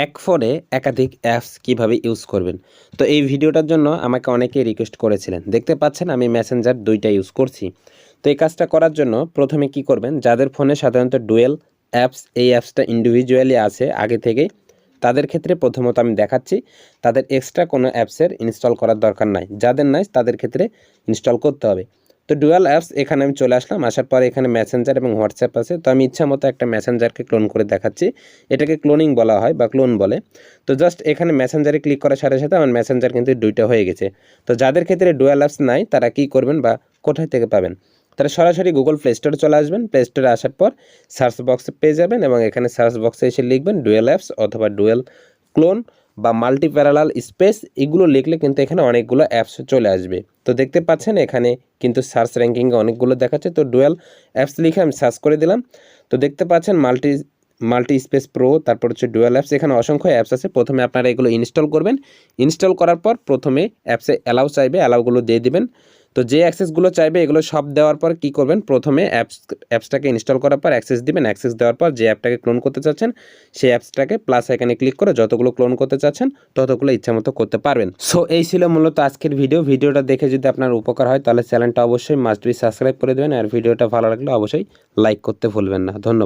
এক ফোনে একাধিক অ্যাপস কিভাবে ইউজ করবেন। তো এই ভিডিওটার জন্য আমাকে অনেকেই রিকোয়েস্ট করেছিলেন। দেখতে পাচ্ছেন আমি মেসেঞ্জার ২টা ইউজ করছি। তো এই কাজটা করার জন্য প্রথমে কি করবেন, যাদের ফোনে সাধারণত ডুয়েল অ্যাপস, এই অ্যাপসটা ইন্ডিভিজুয়ালি আছে আগে থেকেই, তাদের ক্ষেত্রে প্রথমত আমি দেখাচ্ছি, তাদের এক্সট্রা কোনো অ্যাপসের ইনস্টল করার দরকার নাই। যাদের নাই তাদের ক্ষেত্রে ইনস্টল করতে হবে। তো ডুয়াল অ্যাপস এখানে আমি চলে আসলাম। আসার পরে এখানে মেসেঞ্জার এবং হোয়াটসঅ্যাপ আছে। তো আমি ইচ্ছা মতো একটা মেসেঞ্জারকে ক্লোন করে দেখাচ্ছি। এটাকে ক্লোনিং বলা হয় বা ক্লোন বলে। তো জাস্ট এখানে মেসেঞ্জারে ক্লিক করার সাথে সাথে আমার মেসেঞ্জার কিন্তু ২টা হয়ে গেছে। তো যাদের ক্ষেত্রে ডুয়াল অ্যাপস নাই তারা কি করবেন বা কোথায় থেকে পাবেন, তারা সরাসরি গুগল প্লে স্টোরে চলে আসবেন। প্লে স্টোরে আসার পর সার্চ বক্সে পেয়ে যাবেন এবং এখানে সার্চ বক্সে এসে লিখবেন ডুয়াল অ্যাপস অথবা ডুয়াল ক্লোন বা মাল্টি প্যারালাল স্পেস, এগুলো লিখলে কিন্তু এখানে অনেকগুলো অ্যাপস চলে আসবে। তো দেখতে পাচ্ছেন এখানে কিন্তু সার্চ র্যাঙ্কিংয়ে অনেকগুলো দেখাচ্ছে। তো ডুয়াল অ্যাপস লিখে আমি সার্চ করে দিলাম। তো দেখতে পাচ্ছেন মাল্টি স্পেস প্রো, তারপর হচ্ছে ডুয়াল অ্যাপস, এখানে অসংখ্য অ্যাপস আছে। প্রথমে আপনারা এগুলো ইনস্টল করবেন। ইনস্টল করার পর প্রথমে অ্যাপসে অ্যালাউ চাইবে, অ্যালাউগুলো দিয়ে দিবেন। তো যে অ্যাক্সেসগুলো চাইবে এগুলো সব দেওয়ার পর কি করবেন, প্রথমে অ্যাপসটাকে ইনস্টল করার পর অ্যাক্সেস দিবেন। অ্যাক্সেস দেওয়ার পর যে অ্যাপটাকে ক্লোন করতে চাচ্ছেন সেই অ্যাপসটাকে প্লাস আইকনে ক্লিক করে যতগুলো ক্লোন করতে চাচ্ছেন ততগুলো ইচ্ছামতো করতে পারবেন। সো এই ছিল মূলত আজকের ভিডিওটা দেখে যদি আপনার উপকার হয় তাহলে চ্যানেলটা অবশ্যই মাস্ট বি সাবস্ক্রাইব করে দেবেন, আর ভিডিওটা ভালো লাগলে অবশ্যই লাইক করতে ভুলবেন না। ধন্যবাদ।